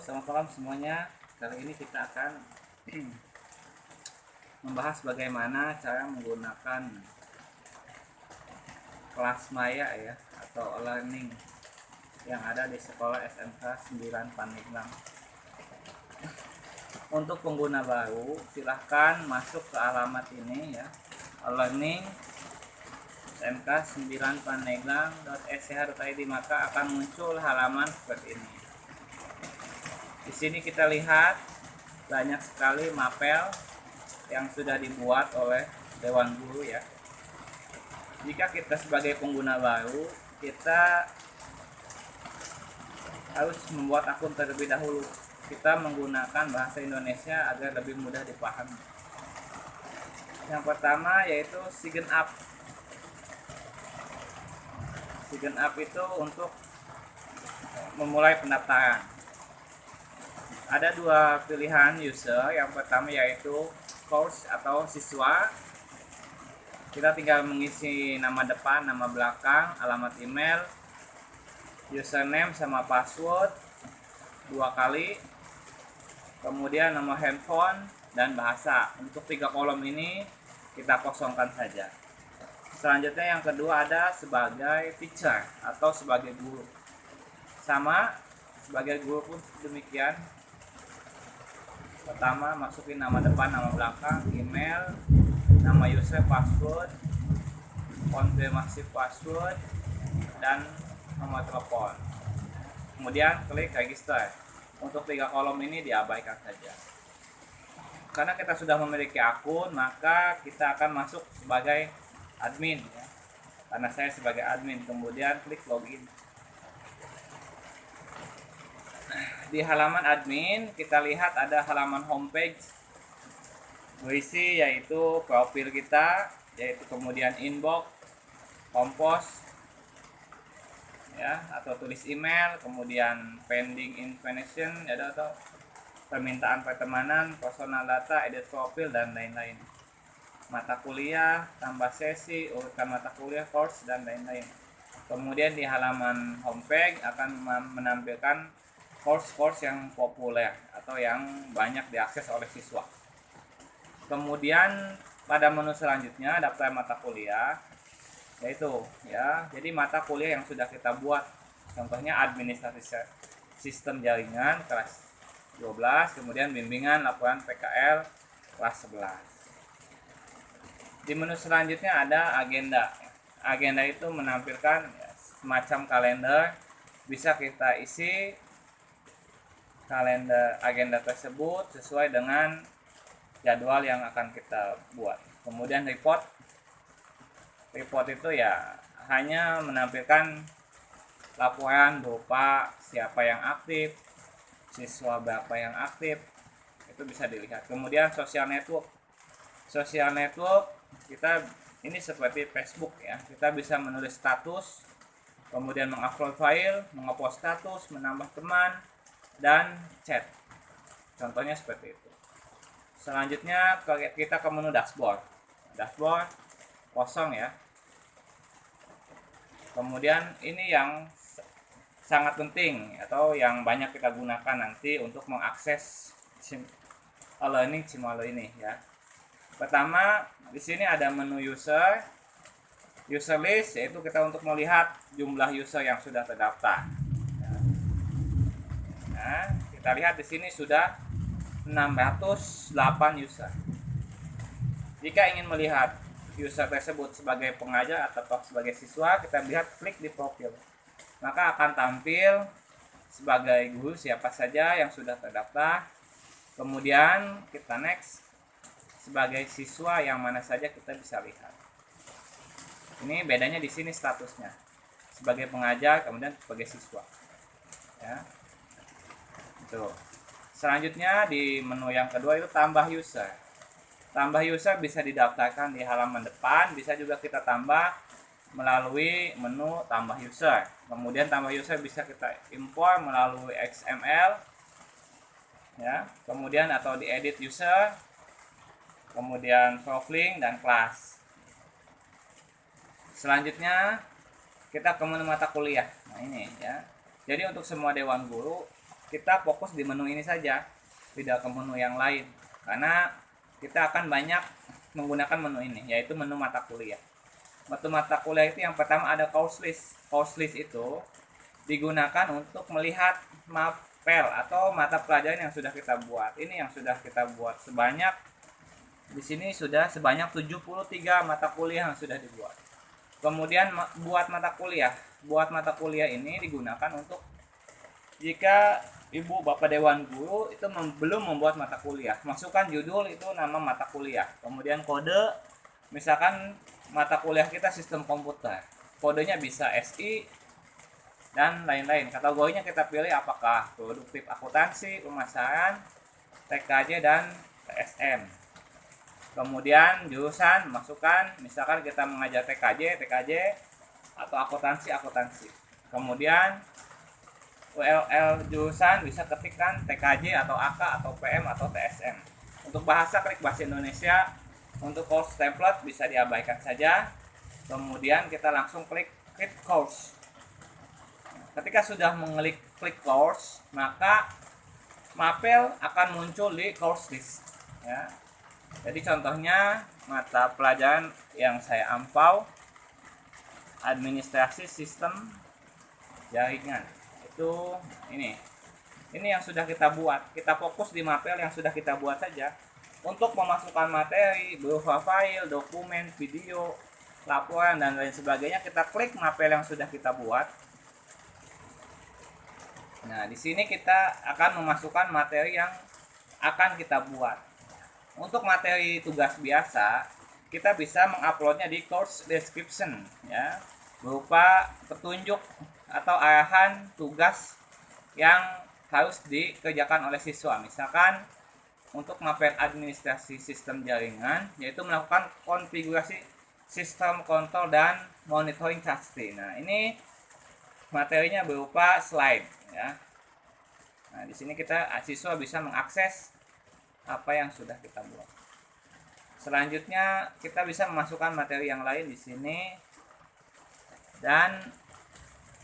selamat malam semuanya. Kali ini kita akan membahas bagaimana cara menggunakan kelas maya ya atau learning yang ada di sekolah SMK 9 Pandeglang. Untuk pengguna baru, silahkan masuk ke alamat ini ya, learning SMK 9 Pandeglang.sch.id, maka akan muncul halaman seperti ini. Di sini kita lihat banyak sekali mapel yang sudah dibuat oleh Dewan Guru ya. Jika kita sebagai pengguna baru, kita harus membuat akun terlebih dahulu. Kita menggunakan bahasa Indonesia agar lebih mudah dipahami. Yang pertama yaitu sign up. Sign up itu untuk memulai pendaftaran. Ada dua pilihan user. Yang pertama yaitu course atau siswa. Kita tinggal mengisi nama depan, nama belakang, alamat email, username sama password 2 kali, kemudian nomor handphone dan bahasa. Untuk 3 kolom ini kita kosongkan saja. Selanjutnya yang kedua ada sebagai teacher atau sebagai guru. Sama, sebagai guru pun demikian. Pertama masukin nama depan, nama belakang, email, nama user, password, konfirmasi password, dan nomor telepon. Kemudian klik register. Untuk 3 kolom ini diabaikan saja. Karena kita sudah memiliki akun, maka kita akan masuk sebagai admin ya. Karena saya sebagai admin, kemudian klik login. Di halaman admin kita lihat ada halaman homepage berisi yaitu profil kita, yaitu kemudian inbox, kompos ya, atau tulis email, kemudian pending information ya, atau permintaan pertemanan, personal data, edit profil dan lain-lain. Mata kuliah, tambah sesi, urutan mata kuliah, course dan lain-lain. Kemudian di halaman homepage akan menampilkan course-course yang populer atau yang banyak diakses oleh siswa. Kemudian pada menu selanjutnya daftar mata kuliah, yaitu ya, jadi mata kuliah yang sudah kita buat, contohnya administrasi sistem jaringan kelas 12, kemudian bimbingan laporan PKL kelas 11. Di menu selanjutnya ada agenda. Agenda itu menampilkan ya, semacam kalender, bisa kita isi kalender agenda tersebut sesuai dengan jadwal yang akan kita buat. Kemudian report itu ya hanya menampilkan laporan berupa siapa yang aktif, siswa berapa yang aktif, itu bisa dilihat. Kemudian social network kita ini seperti Facebook ya, kita bisa menulis status, kemudian mengupload file, mengepost status, menambah teman, dan chat. Contohnya seperti itu. Selanjutnya kita ke menu dashboard kosong ya. Kemudian ini yang sangat penting atau yang banyak kita gunakan nanti untuk mengakses e-learning Cimolu ini ya. Pertama, di sini ada menu user list, yaitu kita untuk melihat jumlah user yang sudah terdaftar. Nah, kita lihat di sini sudah 608 user. Jika ingin melihat user tersebut sebagai pengajar atau sebagai siswa, kita lihat klik di profil. Maka akan tampil sebagai guru siapa saja yang sudah terdaftar. Kemudian kita next, sebagai siswa yang mana saja kita bisa lihat. Ini bedanya di sini statusnya. Sebagai pengajar, kemudian sebagai siswa. Ya. Tuh. Selanjutnya di menu yang kedua itu tambah user. Tambah user bisa didaftarkan di halaman depan, bisa juga kita tambah melalui menu tambah user. Kemudian tambah user bisa kita import melalui XML ya, kemudian atau diedit user, kemudian profiling dan kelas. Selanjutnya kita ke menu mata kuliah. Nah ini ya. Jadi untuk semua dewan guru kita fokus di menu ini saja, tidak ke menu yang lain, karena kita akan banyak menggunakan menu ini, yaitu menu mata kuliah. Menu mata kuliah itu yang pertama ada course list. Course list itu digunakan untuk melihat mapel atau mata pelajaran yang sudah kita buat. Ini yang sudah kita buat sebanyak, di sini sudah sebanyak 73 mata kuliah yang sudah dibuat. Kemudian buat mata kuliah. Buat mata kuliah ini digunakan untuk jika ibu bapak dewan guru itu belum membuat mata kuliah, masukkan judul itu nama mata kuliah, kemudian kode, misalkan mata kuliah kita sistem komputer, kodenya bisa SI dan lain-lain. Kategorinya kita pilih apakah produktif akuntansi, pemasaran, TKJ dan TSM. Kemudian jurusan masukkan, misalkan kita mengajar TKJ atau akuntansi. Kemudian ULL jurusan bisa ketikkan TKJ atau AK atau PM atau TSM. Untuk bahasa klik bahasa Indonesia. Untuk course template bisa diabaikan saja. Kemudian kita langsung klik course. Ketika sudah mengklik klik course, maka mapel akan muncul di course list, ya. Jadi contohnya mata pelajaran yang saya ampau, administrasi sistem jaringan, itu ini yang sudah kita buat. Kita fokus di mapel yang sudah kita buat saja. Untuk memasukkan materi berupa file, dokumen, video, laporan dan lain sebagainya, kita klik mapel yang sudah kita buat. Nah, di sini kita akan memasukkan materi yang akan kita buat. Untuk materi tugas biasa, kita bisa menguploadnya di course description, ya, berupa petunjuk atau arahan tugas yang harus dikerjakan oleh siswa. Misalkan untuk mapel administrasi sistem jaringan, yaitu melakukan konfigurasi sistem kontrol dan monitoring chassis. Nah, ini materinya berupa slide, ya. Nah, di sini siswa bisa mengakses apa yang sudah kita buat. Selanjutnya kita bisa memasukkan materi yang lain di sini, dan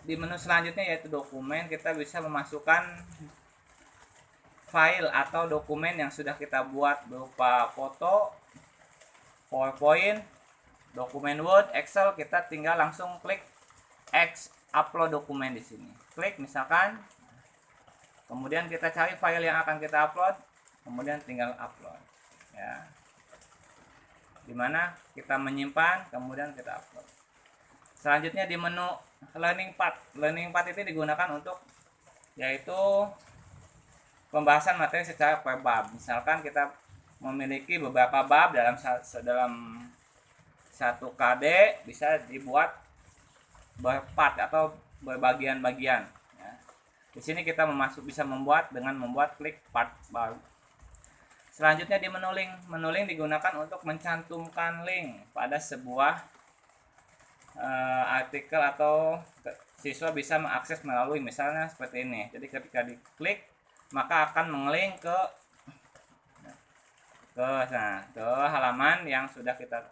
di menu selanjutnya yaitu dokumen, kita bisa memasukkan file atau dokumen yang sudah kita buat berupa foto, PowerPoint, dokumen Word, Excel. Kita tinggal langsung klik upload dokumen di sini. Klik misalkan, kemudian kita cari file yang akan kita upload, kemudian tinggal upload, ya. Dimana kita menyimpan, kemudian kita upload. Selanjutnya di menu learning path. Learning path itu digunakan untuk yaitu pembahasan materi secara per bab. Misalkan kita memiliki beberapa bab dalam satu KD, bisa dibuat berpart atau berbagian-bagian, ya. Di sini kita bisa membuat dengan membuat klik part baru. Selanjutnya di menu link. Menu link digunakan untuk mencantumkan link pada sebuah artikel atau siswa bisa mengakses melalui, misalnya seperti ini. Jadi ketika diklik maka akan mengelink ke halaman yang sudah kita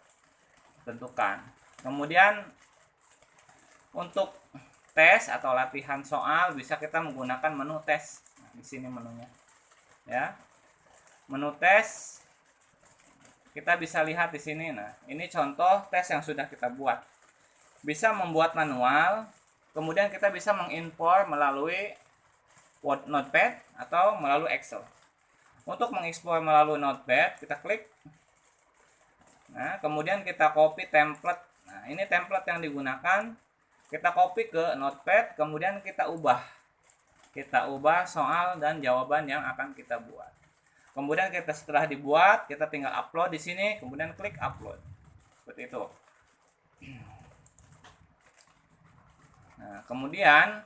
tentukan. Kemudian untuk tes atau latihan soal bisa kita menggunakan menu tes. Nah, di sini menunya, ya. Menu tes kita bisa lihat di sini. Nah, ini contoh tes yang sudah kita buat. Bisa membuat manual, kemudian kita bisa mengimpor melalui Word Notepad atau melalui Excel. Untuk mengekspor melalui Notepad, kita klik. Nah, kemudian kita copy template. Nah, ini template yang digunakan. Kita copy ke Notepad, kemudian kita ubah. Kita ubah soal dan jawaban yang akan kita buat. Kemudian setelah dibuat, kita tinggal upload di sini, kemudian klik upload. Seperti itu. Nah, kemudian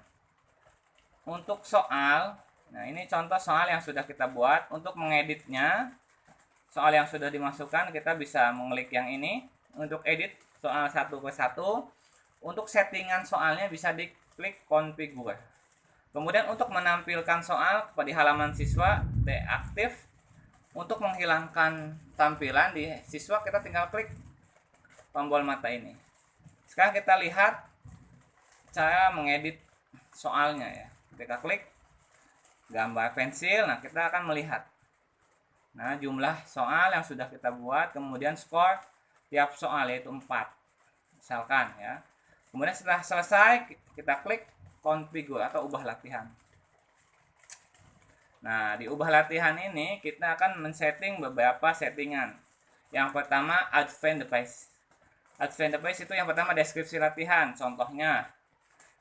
untuk soal, nah ini contoh soal yang sudah kita buat. Untuk mengeditnya, soal yang sudah dimasukkan, kita bisa mengklik yang ini untuk edit soal satu ke satu. Untuk settingan soalnya bisa diklik configure. Kemudian untuk menampilkan soal di halaman siswa, deaktif. Untuk menghilangkan tampilan di siswa, kita tinggal klik tombol mata ini. Sekarang kita lihat cara mengedit soalnya, ya. Kita klik, gambar pensil. Nah, kita akan melihat jumlah soal yang sudah kita buat, kemudian skor tiap soal yaitu 4 misalkan ya. Kemudian setelah selesai kita klik configure atau ubah latihan. Nah, di ubah latihan ini kita akan men-setting beberapa settingan. Yang pertama, advance device. Advance device itu yang pertama deskripsi latihan. Contohnya,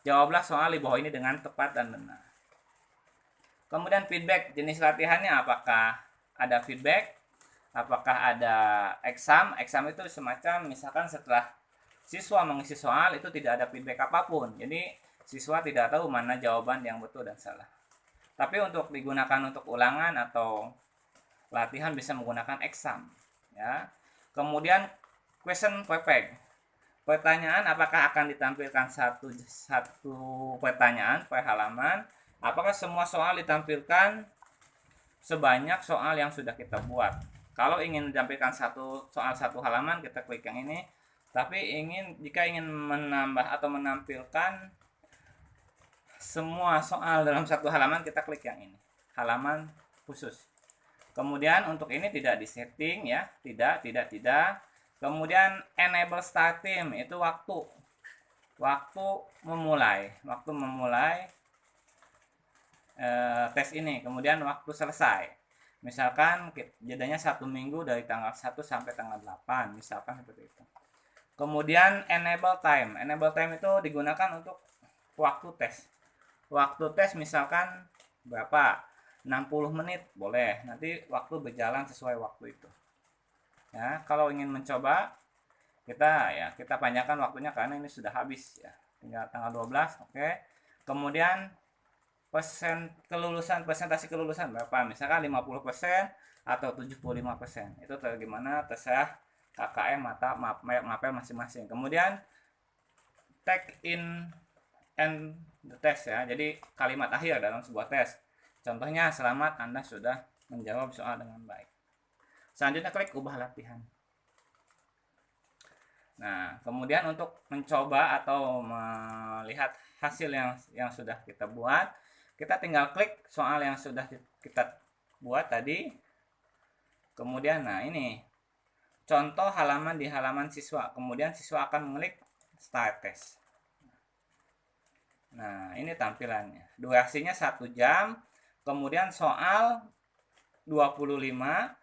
jawablah soal di bawah ini dengan tepat dan benar. Kemudian feedback, jenis latihannya apakah ada feedback, apakah ada exam. Exam itu semacam misalkan setelah siswa mengisi soal itu tidak ada feedback apapun. Jadi siswa tidak tahu mana jawaban yang betul dan salah. Tapi untuk digunakan untuk ulangan atau latihan bisa menggunakan exam ya. Kemudian question paper. Pertanyaan apakah akan ditampilkan satu pertanyaan per halaman? Apakah semua soal ditampilkan sebanyak soal yang sudah kita buat? Kalau ingin ditampilkan satu soal satu halaman, kita klik yang ini. Tapi jika ingin menambah atau menampilkan semua soal dalam satu halaman, kita klik yang ini, halaman khusus. Kemudian untuk ini tidak disetting ya, tidak. Kemudian enable start time itu waktu memulai tes ini, kemudian waktu selesai. Misalkan jedanya 1 minggu dari tanggal 1 sampai tanggal 8, misalkan seperti itu. Kemudian enable time itu digunakan untuk waktu tes. Waktu tes misalkan berapa? 60 menit boleh. Nanti waktu berjalan sesuai waktu itu. Ya, kalau ingin mencoba kita panjangkan waktunya karena ini sudah habis ya. Tinggal tanggal 12, oke. Kemudian persentase kelulusan berapa? Misalkan 50% atau 75%. Itu bagaimana terserah KKM atau mapel masing-masing. Kemudian take in and the test ya. Jadi kalimat akhir dalam sebuah tes. Contohnya, selamat Anda sudah menjawab soal dengan baik. Selanjutnya klik ubah latihan. Nah, kemudian untuk mencoba atau melihat hasil yang sudah kita buat, kita tinggal klik soal yang sudah kita buat tadi. Kemudian ini contoh halaman di halaman siswa. Kemudian siswa akan mengklik start test. Nah, ini tampilannya. Durasinya 1 jam. Kemudian soal 25,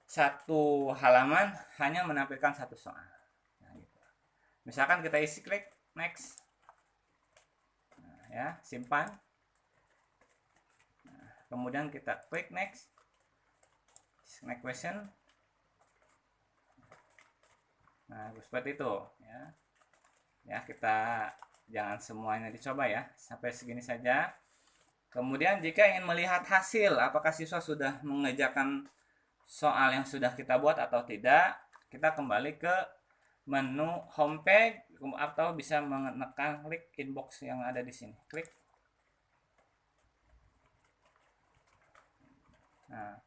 satu halaman hanya menampilkan satu soal. Nah, gitu. Misalkan kita isi klik next. Nah, ya, simpan. Nah, kemudian kita klik next. Next question. Nah, seperti itu ya. Ya, kita jangan semuanya dicoba ya. Sampai segini saja. Kemudian jika ingin melihat hasil apakah siswa sudah mengerjakan soal yang sudah kita buat atau tidak, kita kembali ke menu homepage atau bisa menekan klik inbox yang ada di sini. Klik. Nah,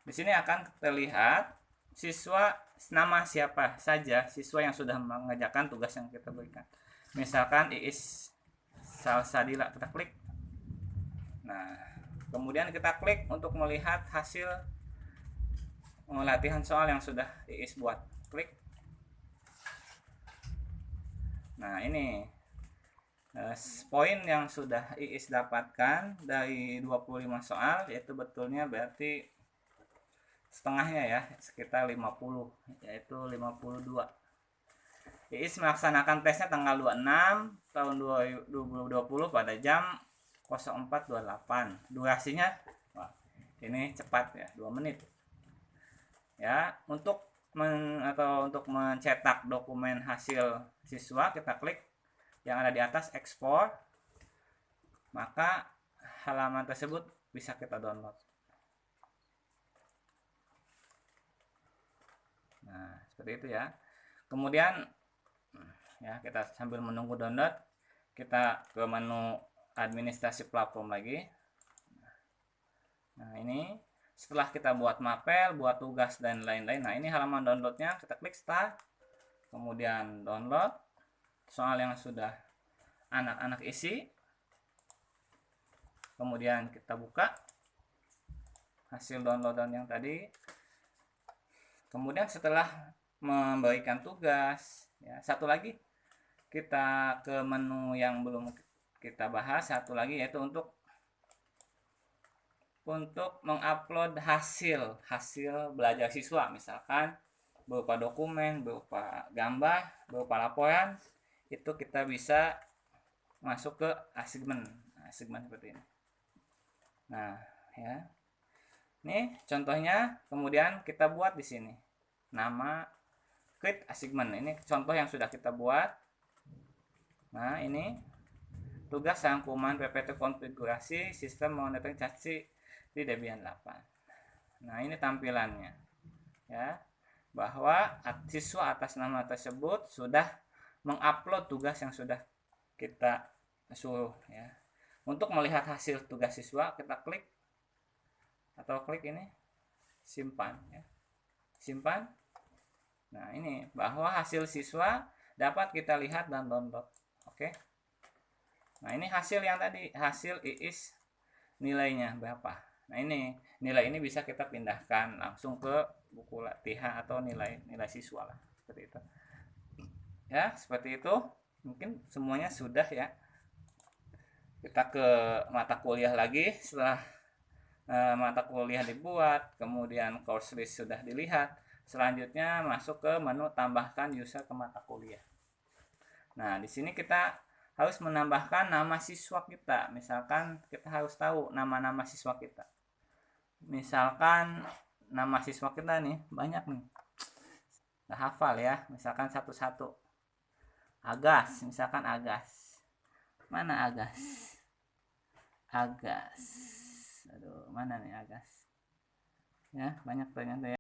di sini akan terlihat siswa, nama siapa saja siswa yang sudah mengerjakan tugas yang kita berikan. Misalkan Iis Salsadila, kita klik. Nah, kemudian kita klik untuk melihat hasil latihan soal yang sudah Iis buat. Klik. Nah, ini poin yang sudah Iis dapatkan dari 25 soal, yaitu betulnya berarti setengahnya ya, sekitar 50, yaitu 52. Iis melaksanakan tesnya tanggal 26 tahun 2020 pada jam 04.28. Durasinya ini cepat ya, 2 menit. Ya, untuk mencetak dokumen hasil siswa, kita klik yang ada di atas ekspor. Maka halaman tersebut bisa kita download. Nah, seperti itu ya. Kemudian ya, kita sambil menunggu download, kita ke menu administrasi platform lagi. Nah, ini setelah kita buat mapel, buat tugas dan lain-lain. Nah, ini halaman downloadnya, kita klik start. Kemudian download soal yang sudah anak-anak isi. Kemudian kita buka hasil downloadan yang tadi. Kemudian setelah memberikan tugas, ya, satu lagi kita ke menu yang belum kita bahas, satu lagi yaitu untuk mengupload hasil belajar siswa, misalkan berupa dokumen, berupa gambar, berupa laporan, itu kita bisa masuk ke assignment seperti ini. Nah, ya. Ini contohnya, kemudian kita buat di sini nama create assignment. Ini contoh yang sudah kita buat. Nah, ini tugas rangkuman PPT konfigurasi sistem monitoring caci di Debian 8. Nah, ini tampilannya. Ya, bahwa siswa atas nama tersebut sudah mengupload tugas yang sudah kita suruh, ya. Untuk melihat hasil tugas siswa, kita klik ini simpan, ya. Simpan. Nah, ini bahwa hasil siswa dapat kita lihat dan download. Oke. Nah, ini hasil yang tadi, hasil IIS nilainya berapa. Nah, ini nilai ini bisa kita pindahkan langsung ke buku latihan atau nilai siswa lah, seperti itu. Ya, seperti itu. Mungkin semuanya sudah, ya. Kita ke mata kuliah lagi. Setelah mata kuliah dibuat, kemudian course list sudah dilihat, selanjutnya masuk ke menu tambahkan user ke mata kuliah. Nah, di sini kita harus menambahkan nama siswa kita. Misalkan kita harus tahu nama-nama siswa kita. Misalkan nama siswa kita nih banyak nih, nggak hafal, ya. Misalkan satu-satu. Agas, misalkan Agas. Mana Agas? Agas. Aduh, mana nih Agas? Ya, banyak ternyata, ya.